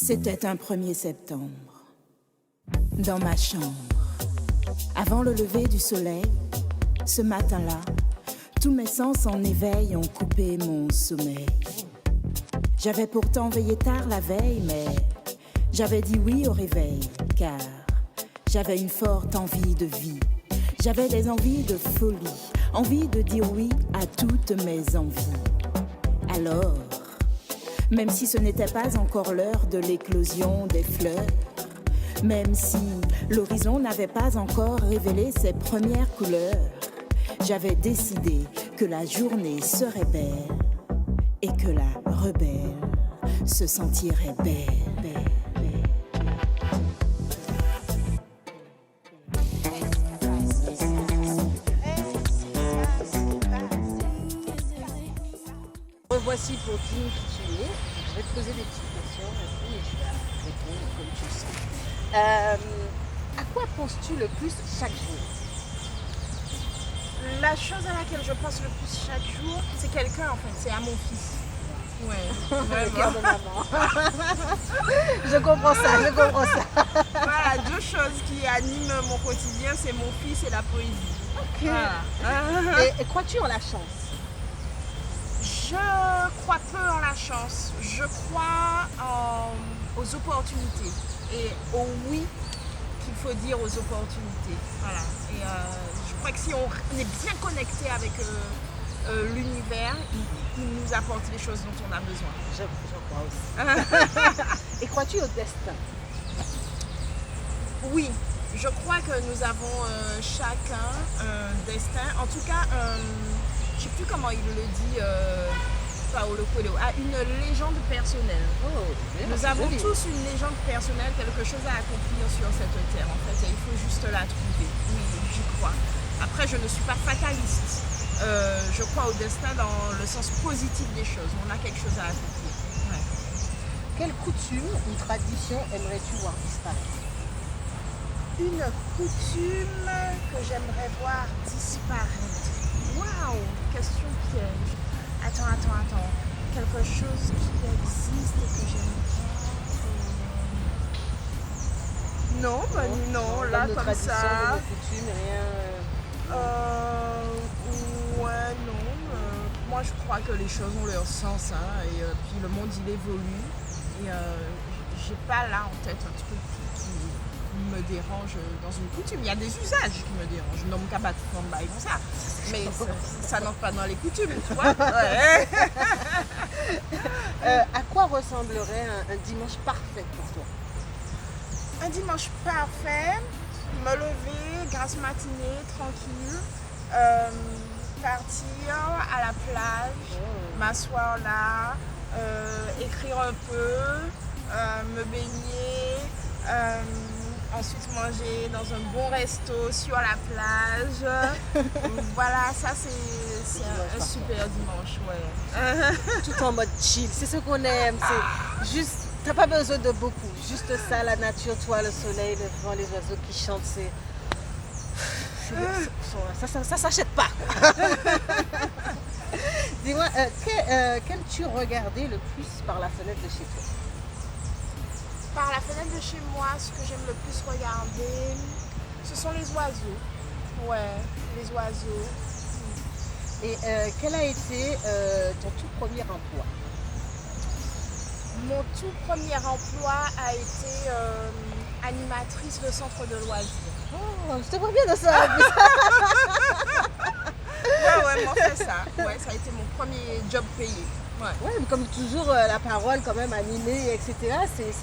C'était un 1er septembre, dans ma chambre. Avant le lever du soleil, ce matin-là, tous mes sens en éveil ont coupé mon sommeil. J'avais pourtant veillé tard la veille, mais j'avais dit oui au réveil, car j'avais une forte envie de vie. J'avais des envies de folie, envie de dire oui à toutes mes envies. Alors, même si ce n'était pas encore l'heure de l'éclosion des fleurs, même si l'horizon n'avait pas encore révélé ses premières couleurs, j'avais décidé que la journée serait belle et que la rebelle se sentirait belle. Voici pour dire qui tu es. Je vais te poser des petites questions et je vais répondre comme tu le sens. À quoi penses-tu le plus chaque jour? La chose à laquelle je pense le plus chaque jour, c'est quelqu'un en fait, c'est à mon fils. Ouais, Le cœur de maman. Je comprends ça. Voilà, deux choses qui animent mon quotidien, c'est mon fils et la poésie. Ok. Voilà. Et crois-tu en la chance? Je crois peu en la chance, je crois aux opportunités et au oui qu'il faut dire aux opportunités. Voilà. Et je crois que si on est bien connecté avec l'univers, il nous apporte les choses dont on a besoin. Je crois aussi. Et crois-tu au destin? Oui, je crois que nous avons chacun un destin, en tout cas je ne sais plus comment il le dit, Paolo Coelho, une légende personnelle. Nous avons tous une légende personnelle, quelque chose à accomplir sur cette terre en fait, et il faut juste la trouver. Oui, j'y crois. Après, je ne suis pas fataliste. Je crois au destin dans le sens positif des choses. On a quelque chose à accomplir. Ouais. Quelle coutume ou tradition aimerais-tu voir disparaître? Une coutume que j'aimerais voir disparaître. Waouh, question piège. Attends. Quelque chose qui existe et que j'aime pas. Non, là de comme tradition, ça. de coutume, rien. Ouais, non. Moi, je crois que les choses ont leur sens, hein, et puis le monde il évolue. Et j'ai pas là en tête un truc qui me dérange dans une coutume. Il y a des usages qui me dérangent. Non, qu'à battre comme ça. Mais ça n'entre pas dans les coutumes, tu vois. Ouais. À quoi ressemblerait un dimanche parfait pour toi? Un dimanche parfait, me lever, grasse matinée, tranquille, partir à la plage, m'asseoir là, écrire un peu, me baigner, ensuite manger dans un bon resto sur la plage. Voilà, ça c'est un super dimanche, ouais. Tout en mode chill, c'est ce qu'on aime, c'est juste, t'as pas besoin de beaucoup, juste ça, la nature, toi, le soleil, le vent, les oiseaux qui chantent, ça s'achète pas. Dis-moi, qu'aimes-tu regarder le plus par la fenêtre de chez toi? Par la fenêtre de chez moi, ce que j'aime le plus regarder, ce sont les oiseaux. Ouais, les oiseaux. Et quel a été ton tout premier emploi? Mon tout premier emploi a été animatrice de centre de loisirs. Oh, je te vois bien dans ça. Ouais, moi fait ça. Ouais, ça a été mon premier job payé. Ouais, mais comme toujours, la parole quand même animée, etc. C'est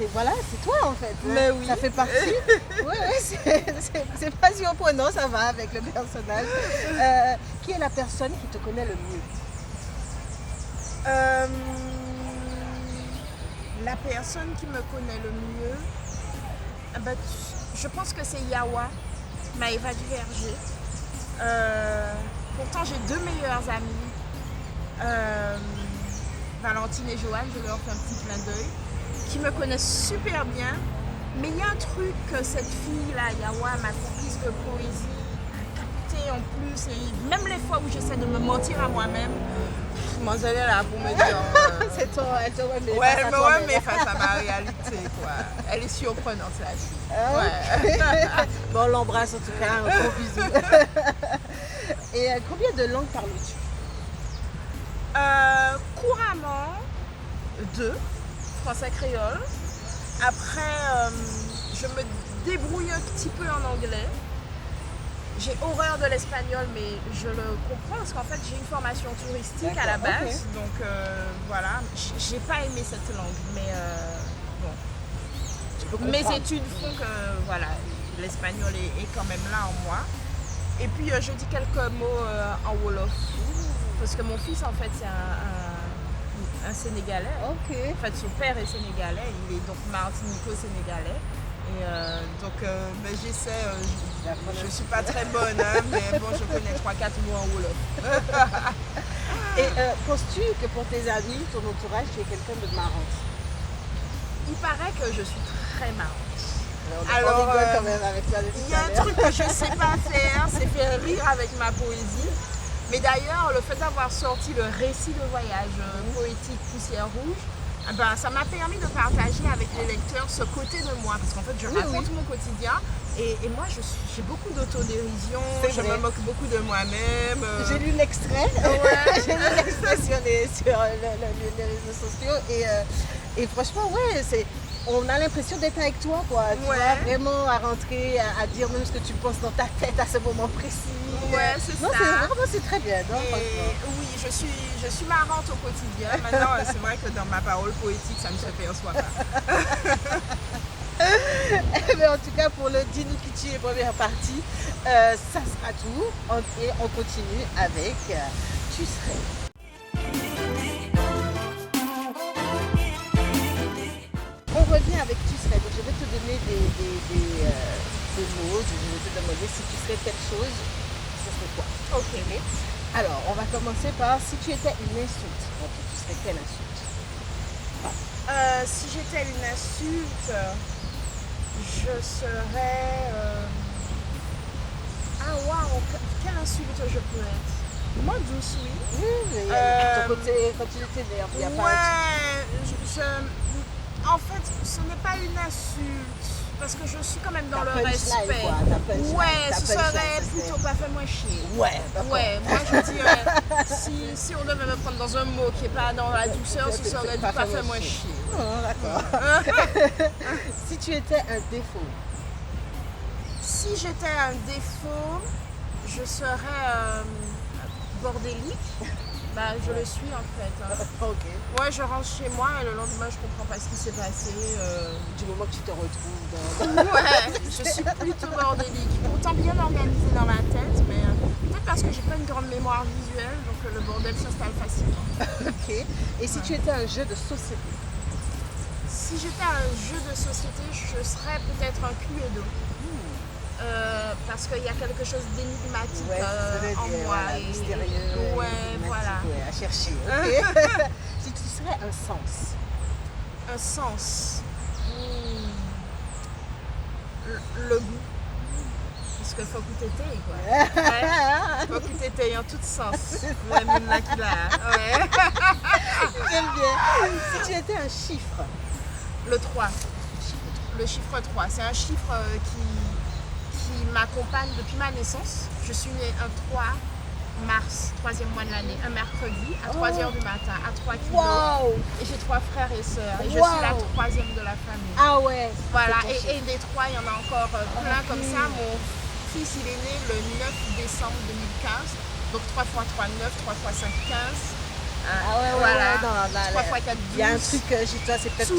toi en fait. Mais oui. Ça fait partie. Ouais, c'est pas surprenant, ça va avec le personnage. Qui est la personne qui te connaît le mieux? La personne qui me connaît le mieux, je pense que c'est Yawa, Maëva Duverger. Pourtant, j'ai deux meilleures amies. Valentine et Joanne, je leur fais un petit clin d'œil, qui me connaissent super bien, mais il y a un truc que cette fille-là, Yawa, ma complice de poésie, a capté en plus, et même les fois où j'essaie de me mentir à moi-même, moi j'allais là pour me dire... C'est toi, elle te remet. Ouais, mais face à ma réalité. ouais. Elle est surprenante, la fille. Ah, Ouais. ok. Bon, on l'embrasse en tout cas, un gros bisou. Et combien de langues parles-tu? Couramment, 2, français créole. Après, je me débrouille un petit peu en anglais. J'ai horreur de l'espagnol, mais je le comprends parce qu'en fait, j'ai une formation touristique à la D'accord, base. ok. Donc voilà, j'ai pas aimé cette langue, mais bon. Tu peux Mes comprendre. études font que voilà, l'espagnol est quand même là en moi. Et puis je dis quelques mots en Wolof. Parce que mon fils, en fait, c'est un Sénégalais. Ok. En fait, son père est sénégalais, il est donc martinico-sénégalais. Et ben, j'essaie, je ne suis pas très bonne, hein, mais bon, je connais 3-4 mots en Wolof. Et penses-tu que pour tes amis, ton entourage, tu es quelqu'un de marrant? Il paraît que je suis très marrante. On Alors, rigole quand même avec ça depuis Il y tout a à un l'heure. truc que je ne sais pas faire, c'est faire rire avec ma poésie. Mais d'ailleurs, le fait d'avoir sorti le récit de voyage poétique Poussière Rouge, ben, ça m'a permis de partager avec les lecteurs ce côté de moi. Parce qu'en fait, je raconte mon quotidien et moi, j'ai beaucoup d'autodérision, C'est je vrai. me moque beaucoup de moi-même. J'ai lu l'extrait. Ouais. J'ai lu l'extrait sur les réseaux sociaux et franchement, ouais, on a l'impression d'être avec toi, quoi. Tu Ouais. vois, vraiment à rentrer, à dire même ce que tu penses dans ta tête à ce moment précis. Ouais, c'est Non, ça. c'est très bien, non, Et franchement. oui, je suis marrante au quotidien. Maintenant, c'est vrai que dans ma parole poétique, ça ne se perçoit pas. Mais en tout cas, pour le Dis-nous qui tu es première partie, ça sera tout. Et on continue avec Tu serais. On revient avec Tu serais. Donc, je vais te donner des mots. Je vais te demander si tu serais quelque chose, ce serait quoi? Ok. Alors, on va commencer par si tu étais une insulte. Ok, tu serais quelle insulte? Si j'étais une insulte, je serais. Ah waouh, quelle insulte je peux être? Moi douce, oui. Oui, mais il y a ton côté, quand tu étais nerveux, il n'y a pas. En fait, ce n'est pas une insulte. Parce que je suis quand même dans Ta le punchline, respect. quoi, ta punchline, Ouais, ta ce punchline, serait ça serait- plutôt pas fais-moi chier. Ouais, d'accord. Ouais, moi je dirais, si on devait me prendre dans un mot qui n'est pas dans la douceur, ce serait du pas fais-moi chier. Oh, d'accord. Si tu étais un défaut, Si j'étais un défaut, je serais bordélique. Bah, je le suis en fait. Hein. ok. Ouais, je rentre chez moi et le lendemain, je comprends pas ce qui s'est passé. Du moment que tu te retrouves dans. Ouais, je suis plutôt bordélique. Pourtant bien organisée dans ma tête, mais peut-être parce que j'ai pas une grande mémoire visuelle, donc le bordel s'installe facilement. Ok. Et si tu étais un jeu de société? Si j'étais un jeu de société, je serais peut-être un Cluedo. Parce qu'il y a quelque chose d'énigmatique Ouais, en moi. voilà, mystérieux. Ouais, énigmatique, voilà. ouais, à chercher. Ok. Si tu serais un sens. Un sens. Le goût. Parce qu'il faut que t'étais, quoi. Ouais. Faut que t'étais en tout sens. La mine là qu'il a. Ouais. J'aime bien. Si tu étais un chiffre. Le 3. Le chiffre 3. C'est un chiffre qui m'accompagne depuis ma naissance. Je suis née un 3 mars, 3e mois de l'année, un mercredi, à 3h du matin, à 3 kilos. Waouh! Et j'ai 3 frères et sœurs. Et je Wow. suis la 3e de la famille. Ah ouais! Voilà, c'est ton et des 3, il y en a encore plein comme ça. Mon fils, il est né le 9 décembre 2015. Donc 3 x 3, 9, 3 x 5, 15. Ah ouais, voilà. ouais, non, 3 x 4, 12. Il y a un truc chez toi, c'est peut-être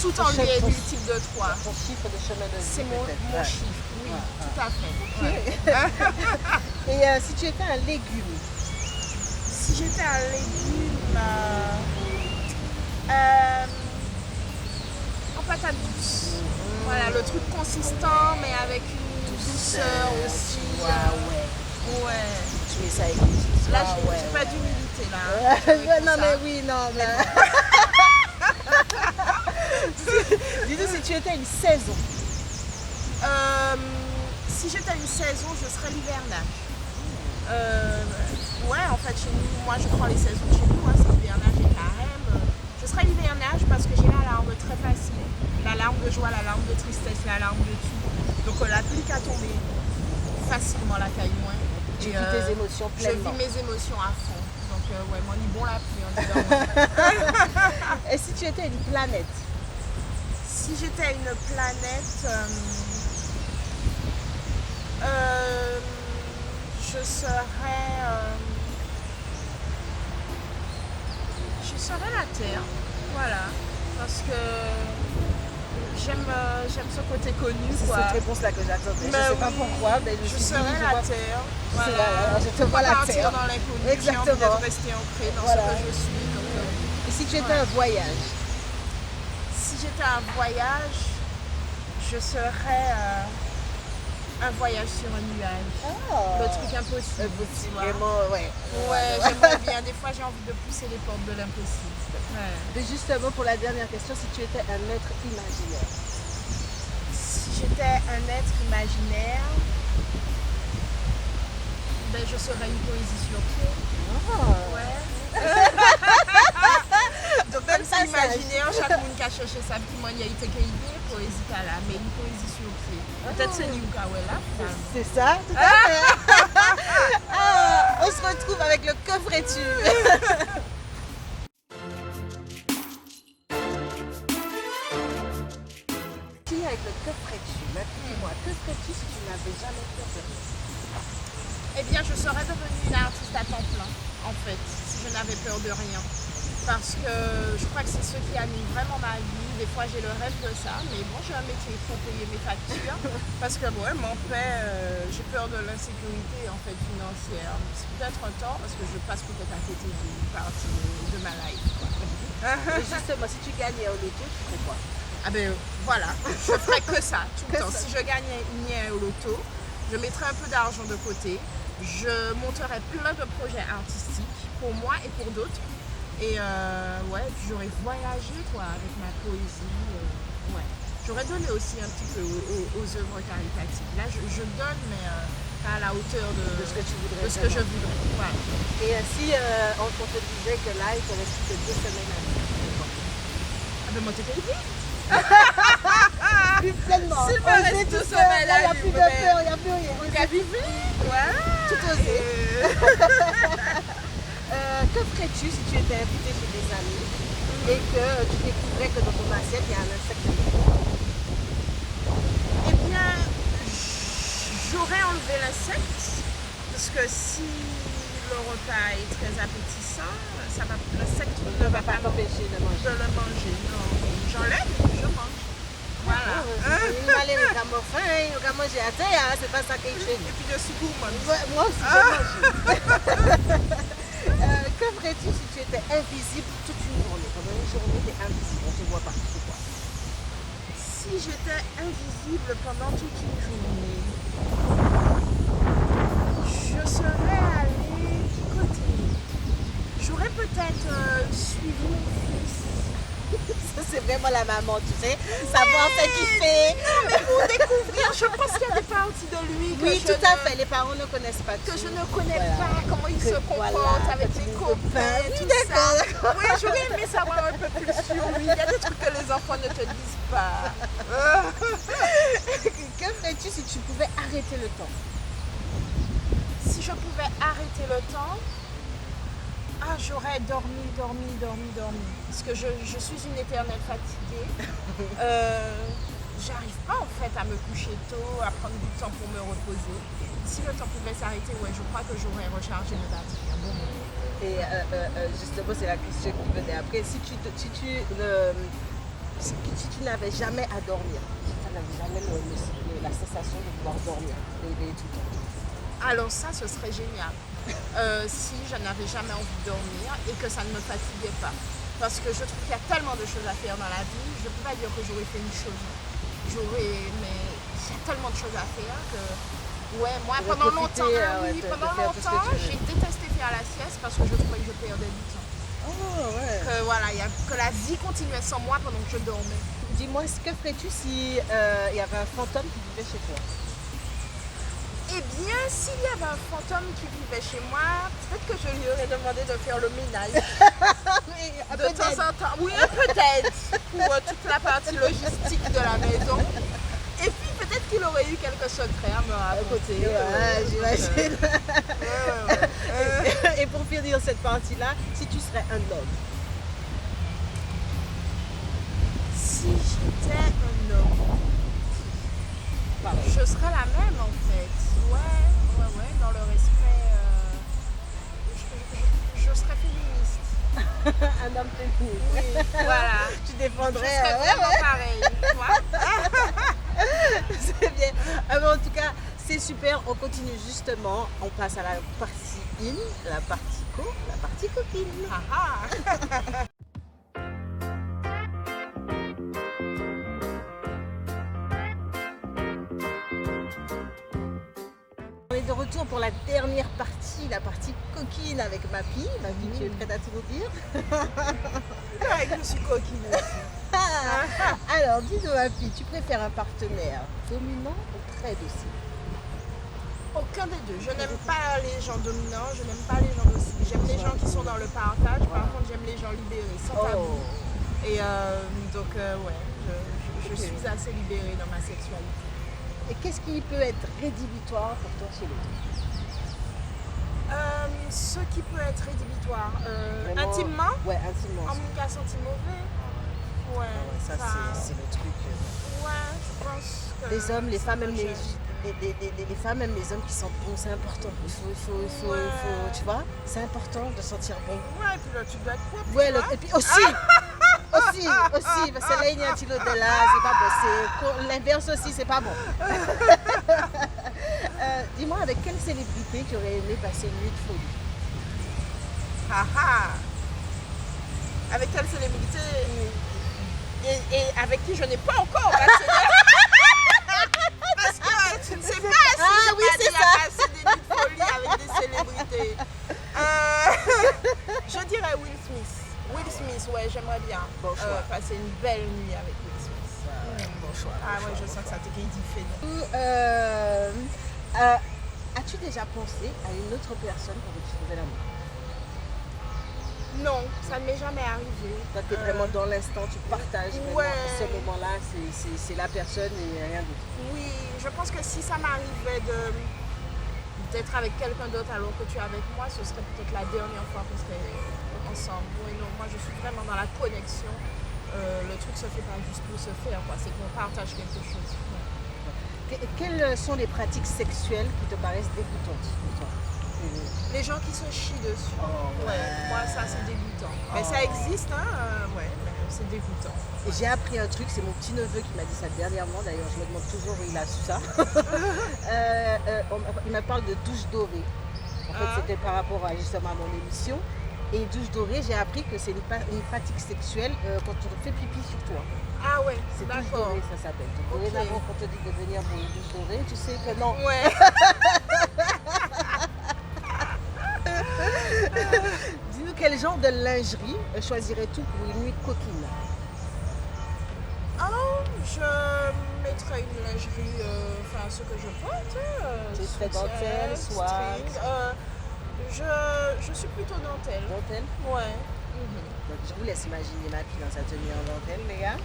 Tout en lui est multiple de 3. ton chiffre de chemin de vie. C'est mon peut-être. chiffre, oui, Ouais, tout à fait. Ok. Ouais. Et si tu étais un légume? Si j'étais un légume, en patate douce. Voilà, le truc consistant, mais avec une douceur aussi. Ouais. Ouais. Tu es ça avec une Là, ah, j'ai ouais, pas ouais. d'humilité là. Ouais, non, mais oui, non, mais. Dis-nous si tu étais une saison. Si j'étais une saison, je serais l'hivernage. Ouais, en fait, chez nous, moi je prends les saisons chez nous, hein, c'est l'hivernage et carême. Je serais l'hivernage parce que j'ai l'alarme très facile. L'alarme de joie, la larme de tristesse, la larme de tout. Donc la pluie qui a tombé facilement la caille moins. Tu vis tes émotions Je pleinement. vis mes émotions à fond. Donc ouais, moi ni bon la pluie en disant. Et si tu étais une planète? Si j'étais une planète, je serais la Terre, voilà, parce que j'aime ce côté connu, C'est quoi. cette réponse-là que j'attendais. Mais Je sais pas oui, pourquoi, mais je serais la Terre. C'est Voilà. là, je te vois la Partir Terre. dans l'inconnu, j'ai envie Exactement. de rester ancrée dans Voilà. ce que je suis. Donc, Et si tu étais un voyage? si j'étais un voyage, je serais un voyage sur un nuage. Le truc impossible. tu vois. Vraiment, ouais. Ouais, j'aimerais bien. Des fois, j'ai envie de pousser les portes de l'impossible. Ouais. Mais justement, pour la dernière question, si tu étais un être imaginaire? Si j'étais un être imaginaire, ben, je serais une poésie sur pied. Ouais. Donc, comme ça, imaginaire, chaque monde qui a cherché sa petite manière, il était idée, poésie à la, mais une poésie sur pied. Peut-être c'est Liu Kawela, finalement. C'est ça, tout à fait. On se retrouve avec le Que ferais-tu? Avec le Que ferais-tu? Dis-moi, que ferais-tu si tu n'avais jamais peur de rien? Eh bien, je serais devenue une artiste à temps plein, en fait, si je n'avais peur de rien. Parce que je crois que c'est ce qui anime vraiment ma vie. Des fois, j'ai le rêve de ça, mais bon, j'ai un métier pour payer mes factures. Parce que moi, mon père, j'ai peur de l'insécurité en fait financière. C'est peut-être un tort parce que je passe peut-être à côté d'une partie de ma life. Et justement, si tu gagnais au loto, tu ferais quoi? Ah ben voilà, je ferais que ça tout le Que temps. ça. Si je gagnais au loto, je mettrais un peu d'argent de côté. Je monterais plein de projets artistiques pour moi et pour d'autres. Et ouais, puis j'aurais voyagé quoi, avec ma poésie. Ouais. J'aurais donné aussi un petit peu aux œuvres caritatives. Là, je donne, mais pas à la hauteur De ce que tu voudrais de ce que je vraiment. voudrais. Ouais. Et si on te disait que là, il te reste plus que 2 semaines à vivre? Ah ben moi, t'étais dit. Plus pleinement. S'il me Oser reste tout 2 seul, semaines là, il n'y à a plus de vivre, peur, il n'y a plus rien. Donc à vivre, ouais. Tout oser. Que ferais-tu si tu étais invité chez des amis et que tu découvrais que dans ton assiette, il y a un insecte? Eh bien, j'aurais enlevé l'insecte parce que si le repas est très appétissant, l'insecte ne va pas t'empêcher de manger. de le manger. Non, j'enlève, je mange. Voilà. Il va aller avec un faim, il va manger à terre, c'est pas ça qu'il fait. Et puis de gourmand. Moi aussi, j'ai mangé. Que ferais-tu si tu étais invisible toute une journée? Pendant une journée, tu es invisible, on ne te voit pas. C'est quoi? Si j'étais invisible pendant toute une journée, je serais allée picoter. J'aurais peut-être suivi mon fils. Ça, c'est vraiment la maman, tu sais. Savoir ce qu'il fait. Mais pour découvrir, je pense qu'il y a des parties de lui que Oui, je tout à ne- fait. Les parents ne connaissent pas que tout. je ne connais Voilà. pas, comment il Que- se comporte voilà, avec que les tu ne copains, peux pas. tout Oui, d'accord, ça. Oui, j'aurais aimé savoir un peu plus sur lui. Il y a des trucs que les enfants ne te disent pas. Que ferais-tu si tu pouvais arrêter le temps? Si je pouvais arrêter le temps, j'aurais dormi. Parce que je suis une éternelle fatiguée. J'arrive pas en fait à me coucher tôt, à prendre du temps pour me reposer. Si le temps pouvait s'arrêter, ouais, je crois que j'aurais rechargé mes batteries un bon moment. Et justement, c'est la question qui venait après. Si tu n'avais jamais à dormir, si tu n'avais jamais la sensation de pouvoir dormir, d'éveiller tout le temps. Alors ça, ce serait génial. Si je n'avais jamais envie de dormir et que ça ne me fatiguait pas. Parce que je trouve qu'il y a tellement de choses à faire dans la vie, je ne peux pas dire que j'aurais fait une chose. Mais il y a tellement de choses à faire que... Ouais, moi Tu veux pendant profiter, longtemps, de faire tout ce que tu veux. j'ai détesté faire la sieste parce que je trouvais que je perdais du temps. Oh, ouais. Que voilà, que la vie continuait sans moi pendant que je dormais. Dis-moi, que ferais-tu si il y avait un fantôme qui vivait chez toi? Eh bien, s'il y avait un fantôme qui vivait chez moi, peut-être que je lui aurais demandé de faire le ménage. De temps en temps. Oui, peut-être. Pour toute la partie logistique de la maison. Et puis peut-être qu'il aurait eu quelques secrets à me raconter. Ouais, j'imagine. Ouais. Et pour finir cette partie-là, si tu serais un homme, Si j'étais un homme, je serais la même en fait. Ouais, dans le respect. Je serais féministe. un homme féministe, Oui, voilà. tu Je défendrais. serais vraiment pareil. Toi? C'est bien. Ah, mais en tout cas, c'est super. On continue justement. On passe à la partie in, la partie la partie copine. Ah ah. On est de retour pour la dernière partie, la partie coquine avec Mappy. Mappy, tu es prête à tout nous dire? Ouais, je suis coquine aussi. Alors, dis-nous Mappy, tu préfères un partenaire dominant ou très docile? Aucun des deux. Je n'aime pas les gens dominants, je n'aime pas les gens dociles. J'aime les gens qui sont dans le partage, par contre j'aime les gens libérés, sans tabou. Et ouais, je suis assez libérée dans ma sexualité. Et qu'est-ce qui peut être rédhibitoire pour toi chez l'autre? Ce qui peut être rédhibitoire, Vraiment, intimement, Ouais, intimement. en me senti mauvais. Ouais, Ça, c'est le truc. Ouais, je pense que. Les hommes, les femmes, même c'est les femmes, même les hommes qui sentent bon, c'est important. Il faut, tu vois, c'est important de sentir bon. Ouais, et puis là, tu dois être propre. Ouais, tu vois. et puis aussi, parce que là, il y a un petit lot de là, c'est pas bon. L'inverse aussi, c'est pas bon. Dis-moi, avec quelle célébrité tu aurais aimé passer une nuit de folie? Ah ah. Avec quelle célébrité et avec qui je n'ai pas encore passé parce que tu ne sais pas si j'ai oui, pas c'est déjà ça. passé des nuits de folie avec des célébrités. Je dirais Will Smith. Will Smith, ouais, j'aimerais bien Bon choix. passer une belle nuit avec Will Smith. Bon choix. Ah ouais, je sens que ça t'équidifie. As-tu déjà pensé à une autre personne pour qui tu faisais l'amour? Non, ça ne m'est jamais arrivé. Toi, tu es vraiment dans l'instant, tu partages vraiment Ouais. ce moment-là, c'est la personne et rien d'autre. Oui, je pense que si ça m'arrivait d'être avec quelqu'un d'autre alors que tu es avec moi, ce serait peut-être la dernière fois qu'on serait ensemble. Oui, non, moi je suis vraiment dans la connexion. Le truc se fait pas juste pour se faire, quoi. C'est qu'on partage quelque chose. Ouais. Quelles sont les pratiques sexuelles qui te paraissent dégoûtantes pour toi? Les gens qui se chient dessus. Ouais, moi ça c'est dégoûtant. Mais ça existe, hein, ouais, mais c'est dégoûtant. Et j'ai appris un truc, c'est mon petit neveu qui m'a dit ça dernièrement, d'ailleurs je me demande toujours où il a su ça. Il me parle de douche dorée. En fait, c'était par rapport à justement à mon émission. Et douche dorée, j'ai appris que c'est une pratique sexuelle quand on fait pipi sur toi. Ah ouais, C'est douche d'accord. dorée, ça s'appelle. Donc, Ok. dorénavant, quand on te dit de venir pour une douche dorée, tu sais que non. Ouais. Dis-nous quel genre de lingerie choisirais-tu pour une nuit coquine? Oh, je mettrais une lingerie, enfin ce que je porte. Tu serais dentelle, soit- Je suis plutôt dentelle. Dentelle? Ouais. Donc, je vous laisse imaginer ma fille dans sa tenue en dentelle, les gars.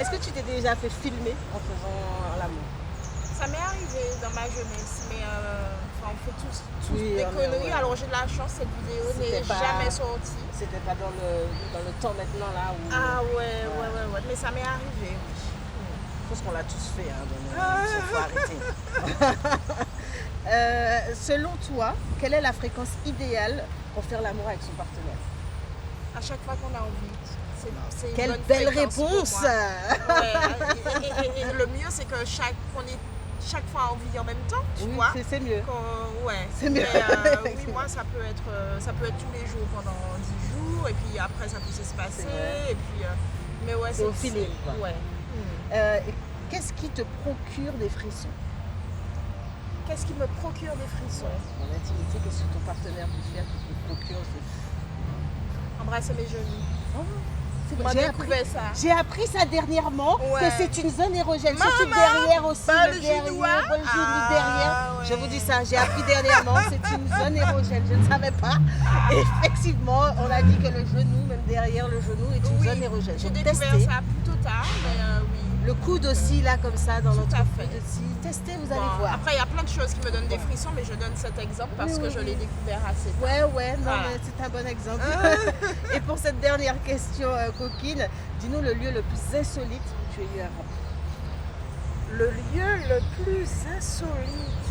Est-ce que tu t'es déjà fait filmer en faisant l'amour? Ça m'est arrivé dans ma jeunesse, mais enfin, on fait tous Oui, des on est- conneries. ouais. Alors j'ai de la chance, cette vidéo C'était n'est pas- jamais sortie. C'était pas dans le temps maintenant là où. Ah ouais, mais ça m'est arrivé, oui. Je pense qu'on l'a tous fait, hein, donc il faut arrêter. Selon toi, quelle est la fréquence idéale pour faire l'amour avec son partenaire? À chaque fois qu'on a envie. C'est une Quelle bonne belle fréquence pour réponse! moi. Ouais, et le mieux, c'est que qu'on ait chaque fois envie en même temps, tu Oui, vois. c'est mieux. Ouais. C'est mieux. Mais, oui, moi, ça peut être tous les jours pendant 10 jours, et puis après, ça peut s'espacer. C'est vrai. Et puis, mais ouais, C'est au feeling, quoi. Ouais. Et qu'est-ce qui te procure des frissons? Qu'est-ce qui me procure des frissons? Dans l'intimité, qu'est-ce que ton partenaire peut faire qui te procure ces... Embrasser mes genoux. Moi, découvert ça. J'ai appris ça dernièrement, Ouais. que c'est une zone érogène. Maman, Surtout derrière aussi, bah, le le derrière, genou, le genou derrière. ouais. Je vous dis ça, j'ai appris dernièrement, c'est une zone érogène. Je ne savais pas. Et effectivement, on a dit que le genou, même derrière le genou, est une Oui, zone érogène. j'ai Donc découvert testez. ça plutôt tard, mais oui. Le coude aussi, là, comme ça, dans Tout notre à fait. coude aussi. Testez, vous allez Bon, voir. après, il y a plein de choses qui me donnent des frissons, mais je donne cet exemple parce Oui, que oui, je oui. l'ai découvert assez tard. Ouais, non, Voilà. mais c'est un bon exemple. Et pour cette dernière question, Coquine, dis-nous le lieu le plus insolite où tu as eu un rapport. Le lieu le plus insolite.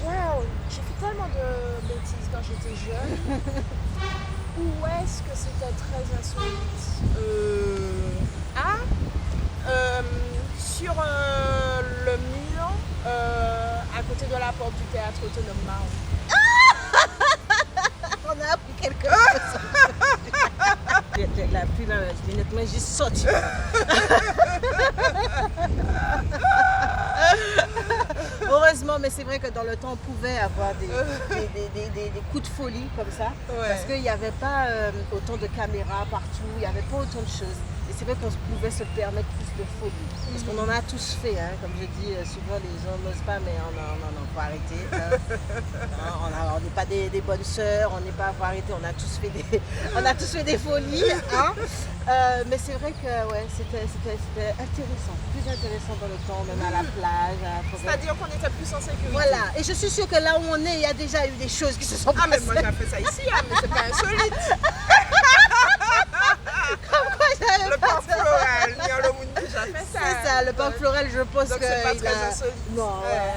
Waouh, j'ai fait tellement de bêtises quand j'étais jeune. Où est-ce que c'était très insolite? Sur le mur, à côté de la porte du théâtre autonome Marne. On a appris quelque chose. La pluie, là, je l'ai nettement juste sorti. Heureusement, mais c'est vrai que dans le temps, on pouvait avoir des coups de folie comme ça. Ouais. Parce qu'il n'y avait pas autant de caméras partout, il n'y avait pas autant de choses. Et c'est vrai qu'on pouvait se permettre plus de folie. Parce qu'on en a tous fait, hein. Comme je dis, souvent les gens n'osent pas, mais on faut arrêter. Hein. On n'est pas des bonnes sœurs, on n'est pas, faut arrêter, on a tous fait des folies. Hein. Mais c'est vrai que ouais, c'était intéressant, plus intéressant dans le temps, même à la plage, à la forêt. C'est-à-dire qu'on était plus en sécurité. Voilà, et je suis sûre que là où on est, il y a déjà eu des choses qui se sont Ah, mais passées. moi j'ai fait ça ici, hein, mais c'est pas insolite. Le parc floral, Niolo Mouni qui j'ai fait ça. C'est ça, le parc floral, je pense Donc que c'est pas il très a... insolite. Non, ouais.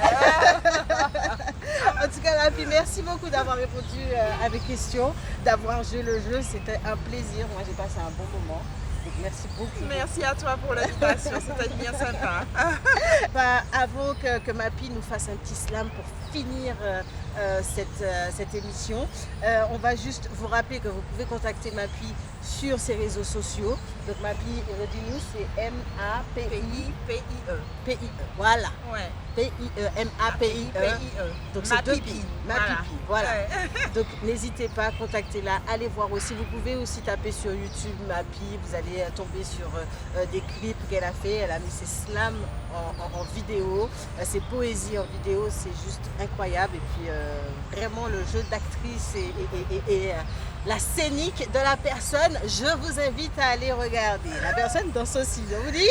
En tout cas, Mapi, merci beaucoup d'avoir répondu à mes questions, d'avoir joué le jeu. C'était un plaisir. Moi, j'ai passé un bon moment. Donc, merci beaucoup. Merci à toi pour l'invitation, c'était bien sympa. Bah, avant que Mapi nous fasse un petit slam pour finir cette émission, on va juste vous rappeler que vous pouvez contacter Mapi sur ses réseaux sociaux. Donc Mapi, redis-nous, c'est M-A-P-I. P-I-E. P-I-E. Voilà. Ouais. P-I-E. M-A-P-I-E. P-I-E. Donc c'est deux Mapipi. pi. Mapipi. Voilà. Ouais. Donc n'hésitez pas à contacter là, allez voir aussi. Vous pouvez aussi taper sur YouTube Mapi, vous allez tomber sur des clips qu'elle a fait. Elle a mis ses slams en vidéo, ses poésies en vidéo, c'est juste incroyable. Et puis vraiment le jeu d'actrice et la scénique de la personne, je vous invite à aller regarder. La personne danse aussi, je vous dis.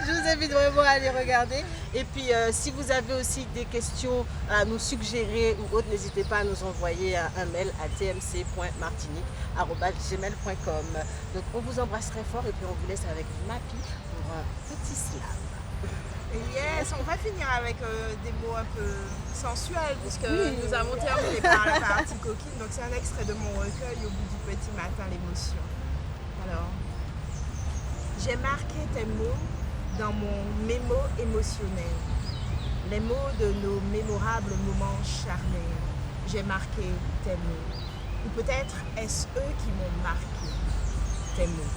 Je vous invite vraiment à aller regarder. Et puis, si vous avez aussi des questions à nous suggérer ou autres, n'hésitez pas à nous envoyer un mail à tmc.martinique@gmail.com. Donc, on vous embrasse très fort et puis on vous laisse avec Mapi pour un petit slam. Yes, on va finir avec des mots un peu sensuels puisque Oui. nous avons terminé par la partie coquine. Donc c'est un extrait de mon recueil Au bout du petit matin, l'émotion. Alors, j'ai marqué tes mots dans mon mémo émotionnel. Les mots de nos mémorables moments charnels. J'ai marqué tes mots. Ou peut-être est-ce eux qui m'ont marqué tes mots.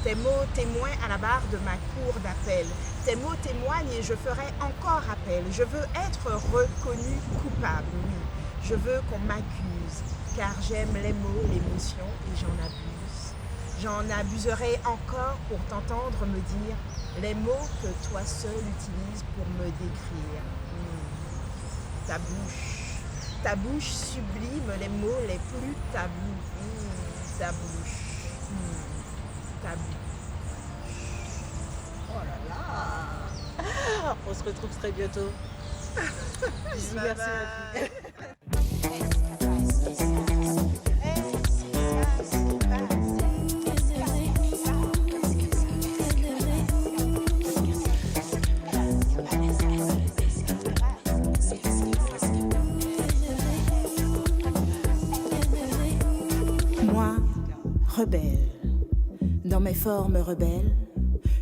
Tes mots témoins à la barre de ma cour d'appel. Tes mots témoignent et je ferai encore appel. Je veux être reconnu coupable, oui. Je veux qu'on m'accuse, car j'aime les mots, l'émotion et j'en abuse. J'en abuserai encore pour t'entendre me dire les mots que toi seul utilises pour me décrire. Ta bouche sublime les mots les plus tabous. Ta bouche. Tabou. Oh là là. On se retrouve très bientôt. Bisous, Bye merci bye. Mapi. Moi, rebelle, dans mes formes rebelles,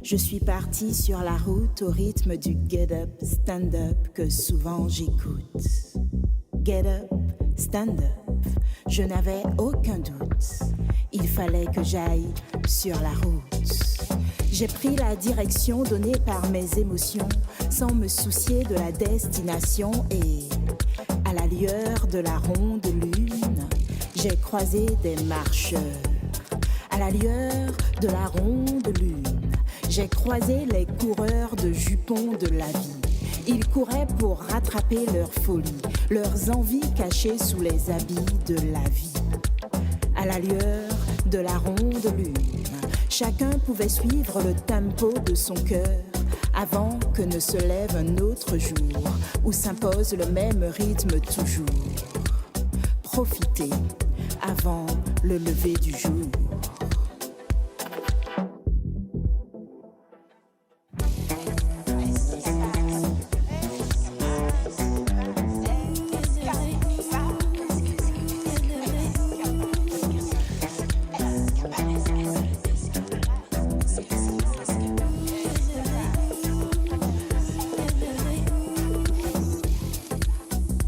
je suis partie sur la route au rythme du get up, stand up que souvent j'écoute. Get up, stand up, je n'avais aucun doute. Il fallait que j'aille sur la route. J'ai pris la direction donnée par mes émotions sans me soucier de la destination et à la lueur de la ronde lune, J'ai croisé des marcheurs à la lueur de la ronde lune. J'ai croisé les coureurs de jupons de la vie. Ils couraient pour rattraper leur folie, leurs envies cachées sous les habits de la vie. À la lueur de la ronde lune, chacun pouvait suivre le tempo de son cœur avant que ne se lève un autre jour où s'impose le même rythme toujours. Profiter avant le lever du jour.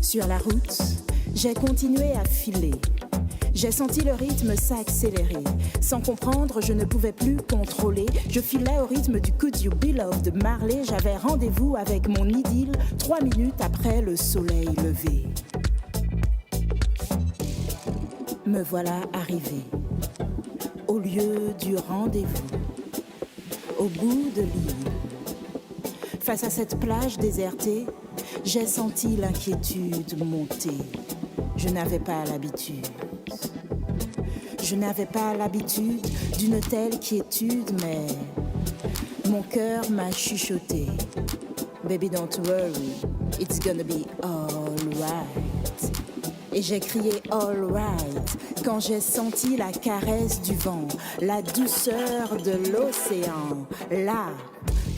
Sur la route, j'ai continué à filer. J'ai senti le rythme s'accélérer. Sans comprendre, je ne pouvais plus contrôler. Je filais au rythme du Could You Be Loved de Marley. J'avais rendez-vous avec mon idylle 3 minutes après le soleil levé. Me voilà arrivé au lieu du rendez-vous, au bout de l'île. Face à cette plage désertée, j'ai senti l'inquiétude monter. Je n'avais pas l'habitude. Je n'avais pas l'habitude d'une telle quiétude, mais mon cœur m'a chuchoté. Baby, don't worry, it's gonna be alright. Et j'ai crié alright quand j'ai senti la caresse du vent, la douceur de l'océan. Là,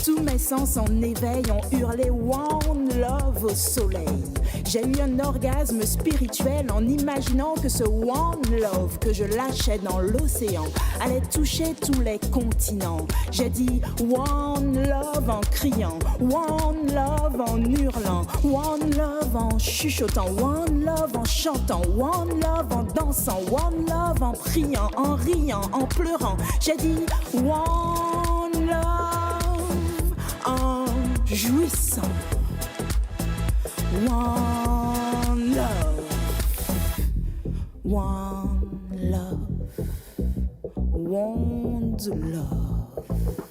tous mes sens en éveil ont hurlé One Love au soleil. J'ai eu un orgasme spirituel en imaginant que ce One Love que je lâchais dans l'océan allait toucher tous les continents. J'ai dit One Love en criant, One Love en hurlant, One Love en chuchotant, One Love en chantant, One Love en dansant, One Love en priant, en riant, en pleurant. J'ai dit One Love en jouissant. One love, one love, one love.